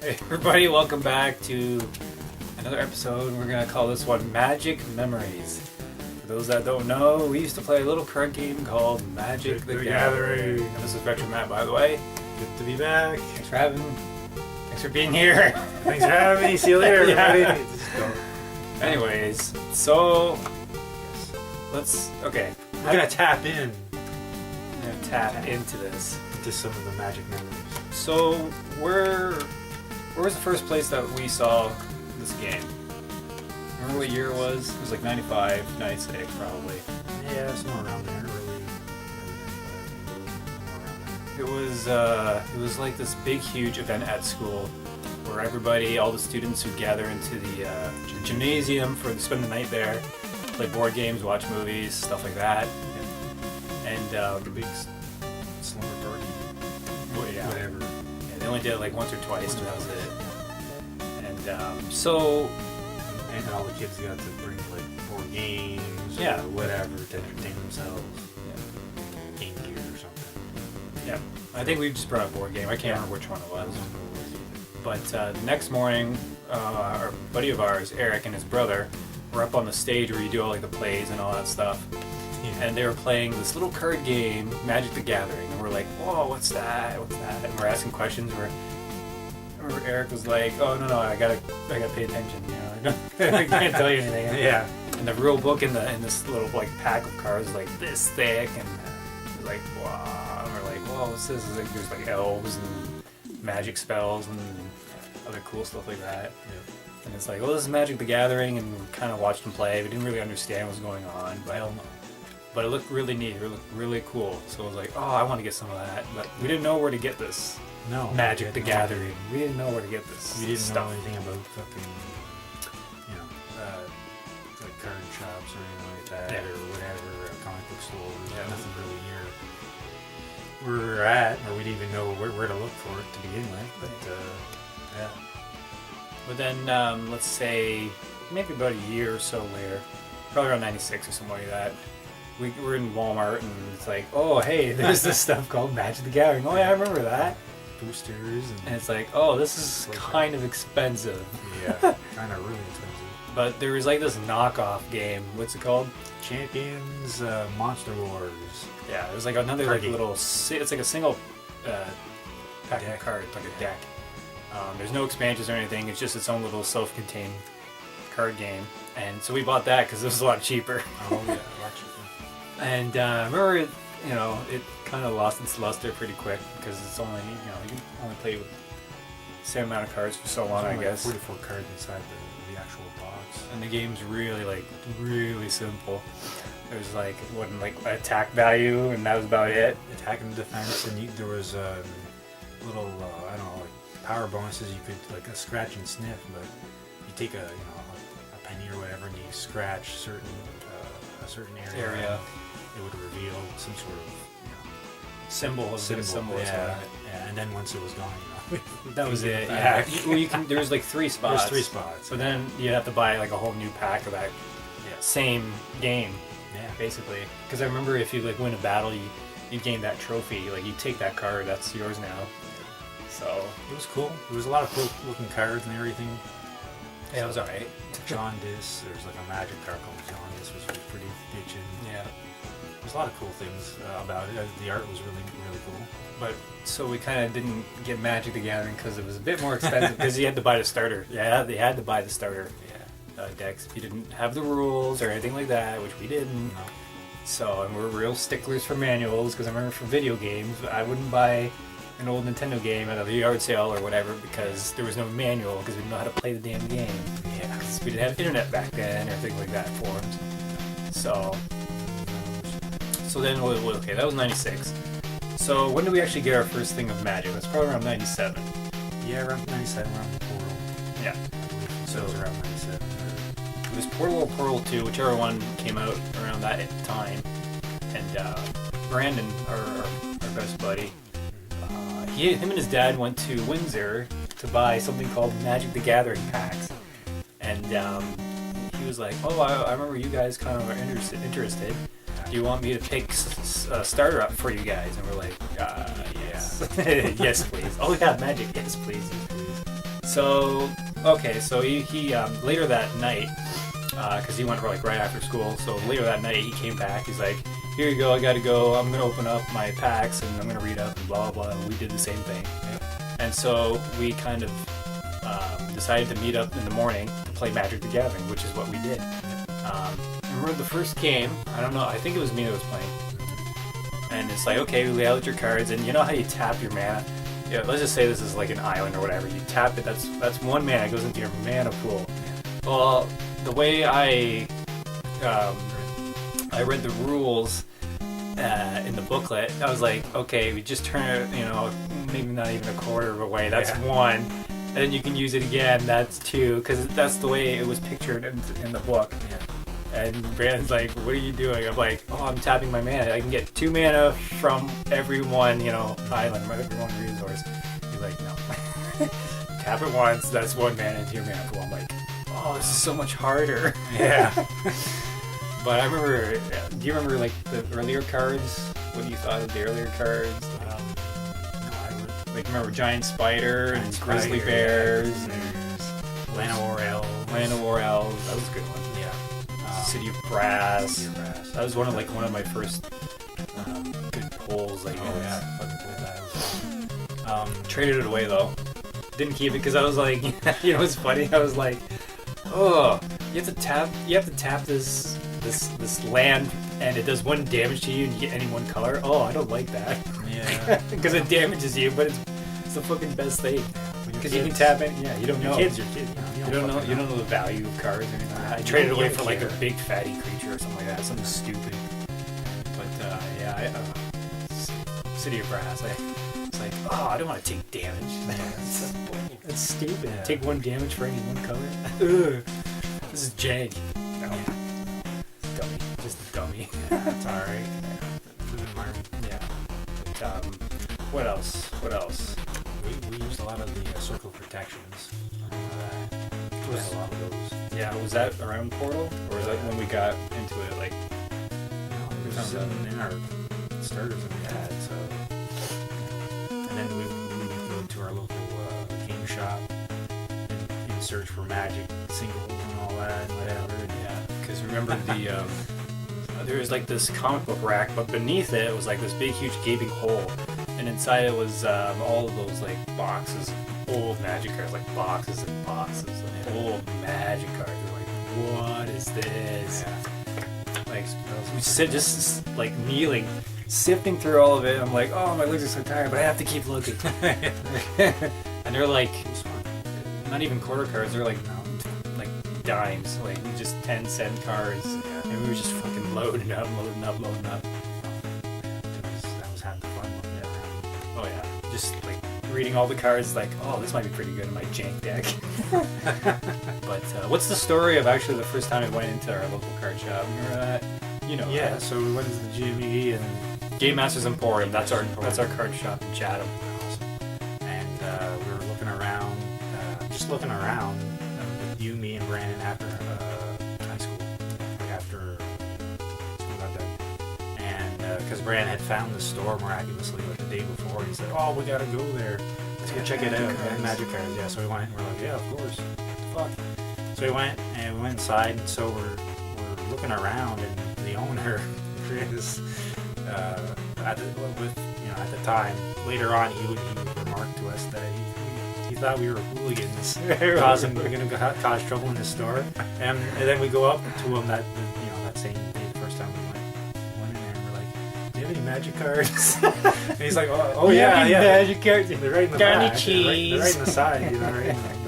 Hey everybody, welcome back to another episode. We're going to call this one Magic Memories. For those that don't know, we used to play a little card game called Magic the Gathering. And this is Retro Matt, by the way. Good to be back. Thanks for being here. Thanks for having me. See you later, everybody. Yeah. Anyways, so okay. We're going to tap in. We're going to tap into this. To some of the magic memories. So, where was the first place that we saw this game? Remember what year it was? It was like 95, 96 probably. Yeah, somewhere around there. It was like this big, huge event at school where everybody, all the students would gather into the gymnasium to spend the night there, play board games, watch movies, stuff like that. Yeah. And the big slumber party. Whatever. Yeah, they only did it like once or twice, and that was it. And and all the kids got to bring like board games Yeah. or whatever to entertain themselves. Yeah. Game Gear or something. Yeah, I think we just brought a board game. I can't remember which one it was. But the next morning, our buddy of ours, Eric, and his brother were up on the stage where you do all like the plays and all that stuff. Yeah. And they were playing this little card game, Magic the Gathering. And we're like, whoa, what's that? What's that? And we're asking questions. Remember Eric was like, oh, no, I gotta pay attention. You know, I can't tell you anything. Yeah. And the rule book in this little like pack of cards is like this thick, and it was like, wow. And we're like, whoa, what's this? It's like, there's like elves and magic spells and other cool stuff like that. Yeah. And it's like, well, this is Magic the Gathering, and we kind of watched them play. We didn't really understand what was going on, but it looked really neat. It looked really cool. So I was like, oh, I want to get some of that. But we didn't know where to get this. No. Magic the Gathering. We didn't know where to get this. We didn't stuff. know anything about fucking, like card shops or anything like that, Yeah. or whatever, comic book stores. Yeah. Nothing really near where we're at, or we didn't even know where to look for it to begin with. But yeah. But then, let's say, maybe about a year or so later, probably around 96 or something like that, we were in Walmart, and it's like, oh, hey, there's this stuff called Magic the Gathering. Oh, yeah, I remember that. Boosters And it's like, oh, this is kind of expensive. yeah, kind of really expensive. But there was like this knockoff game. What's it called? Champions Monster Wars. Yeah, it was like another Card like game. little. It's like a single pack of cards, like a deck. There's no expansions or anything. It's just its own little self-contained card game. And so we bought that because it was a lot cheaper. Oh yeah, watch it. And remember, it kind of lost its luster pretty quick because it's only you can only play with the same amount of cards for so long, I guess. 44 cards inside the actual box. And the game's really simple. There's like attack value, and that was about it. Attack and defense, and there was little I don't know, like power bonuses. You could like a scratch and sniff, but you take a penny or whatever, and you scratch a certain area. It would reveal some sort of Symbol, yeah. And then once it was gone, that was it. Yeah. There's like 3 spots. There's 3 spots. But then you have to buy like a whole new pack of that same game, basically. Because I remember if you like win a battle, you gain that trophy. Like you take that card, that's yours now. So it was cool. There was a lot of cool looking cards and everything. Yeah, it was alright. Jaundice. There's like a magic card called Jaundice, which was pretty bitchin'. Yeah. There's a lot of cool things about it. The art was really cool. But so we kind of didn't get Magic the Gathering because it was a bit more expensive because you had to buy the starter. Yeah, they had to buy the starter decks if you didn't have the rules or anything like that, which we didn't. No. So, and we're real sticklers for manuals because I remember for video games, I wouldn't buy an old Nintendo game at a yard sale or whatever because there was no manual because we didn't know how to play the damn game. Yeah, because we didn't have internet back then or things like that, forums. So then, okay, that was 96. So when did we actually get our first thing of Magic? That's probably around 97. Yeah, around 97, around Portal. Yeah. So it was around 97. It was Portal or Portal 2, whichever one came out around that time. And Brandon, our best buddy, him and his dad went to Windsor to buy something called Magic the Gathering packs. And he was like, oh, I remember you guys kind of are interested. Do you want me to pick a starter up for you guys? And we're like, yes. Yes, please. Oh, yeah, Magic. Yes, please. So okay, so he later that night, because he went like right after school. So later that night he came back. He's like, "Here you go. I gotta go. I'm gonna open up my packs and I'm gonna read up and blah blah blah." And we did the same thing. Yep. And so we kind of decided to meet up in the morning to play Magic: The Gathering, which is what we did. I remember the first game. I don't know. I think it was me that was playing. And it's like, okay, we lay out your cards, and you know how you tap your mana. Yeah, let's just say this is like an island or whatever. You tap it. That's one mana. It goes into your mana pool. Well, the way I read the rules in the booklet, I was like, okay, we just turn it, maybe not even a quarter of a way. That's one, and then you can use it again. That's two, because that's the way it was pictured in the book. Yeah. And Brandon's like, what are you doing? I'm like, oh, I'm tapping my mana. I can get 2 mana from every one, island, every one resource. He's like, no. Tap it once, that's 1 mana into your mana pool. I'm like, oh, this is so much harder. Yeah. But I remember, do you remember like the earlier cards? What do you thought of the earlier cards? No, I would. Like, remember Giant Spider and Giant Grizzly Spider, Bears yeah. and Llanowar Elves. Llanowar Elves. That was a good one. Yeah. City of Brass. City of Brass. That was one of my first good pulls. Like, Oh yeah, fucking pulled that. Traded it away though. Didn't keep it because I was like, it's funny. I was like, oh, you have to tap this land, and it does 1 damage to you, and you get any one color. Oh, I don't like that. Yeah. Because it damages you, but it's the fucking best thing. Because you can tap it. Yeah, you don't know. Your kids. You don't know the value of cards or anything. I You traded don't away even for like care. a big fatty creature or something like that, something stupid. But City of Brass. It's like, oh, I don't want to take damage. That's stupid. Yeah. Take 1 damage for any one color. Ugh. This is Jag. No. Dummy. Just a dummy. It's alright. Yeah. But, what else? We used a lot of the circle protections. We had a lot of those. Yeah, was that around Portal? Or was that when we got into it? Like, No, it was in our starters that we had. So, and then we would go to our local game shop and search for Magic singles and all that and whatever. And yeah, because remember there was like this comic book rack, but beneath it was like this big, huge, gaping hole, and inside it was all of those like boxes, old Magic cards, like boxes and boxes of old Magic cards. We're like, what is this? Like, we sit just like kneeling, sifting through all of it. I'm like, oh, my legs are so tired, but I have to keep looking. And they're like, not even quarter cards. They're like dimes, like just 10-cent cards. And we were just fucking loading up. that was half the fun. Oh yeah, just like reading all the cards, like, oh, this might be pretty good in my jank deck. But what's the story of actually the first time I went into our local card shop? Remember that? Yeah, that. so we went to the GME and Game Masters Emporium. That's our card shop in Chatham. and we were looking around, you, me, and Brandon after high school, like after school got done, and because Brandon had found the store miraculously like the day before, he said, "Oh, we gotta go there. Let's go check it out." Magic cards, yeah. So we went. And we're like, "Yeah, of course." Fuck. So we went inside, and so we're looking around, and the owner is at the time. Later on, he would remark to us that he thought we were hooligans, we're going to cause trouble in his store, and then we go up to him that same day, the first time we went in there, and we're like, "Do you have any Magic cards?" And he's like, "Oh yeah, Magic cards. They're right in the Got any back. cheese? They're right in the side, right in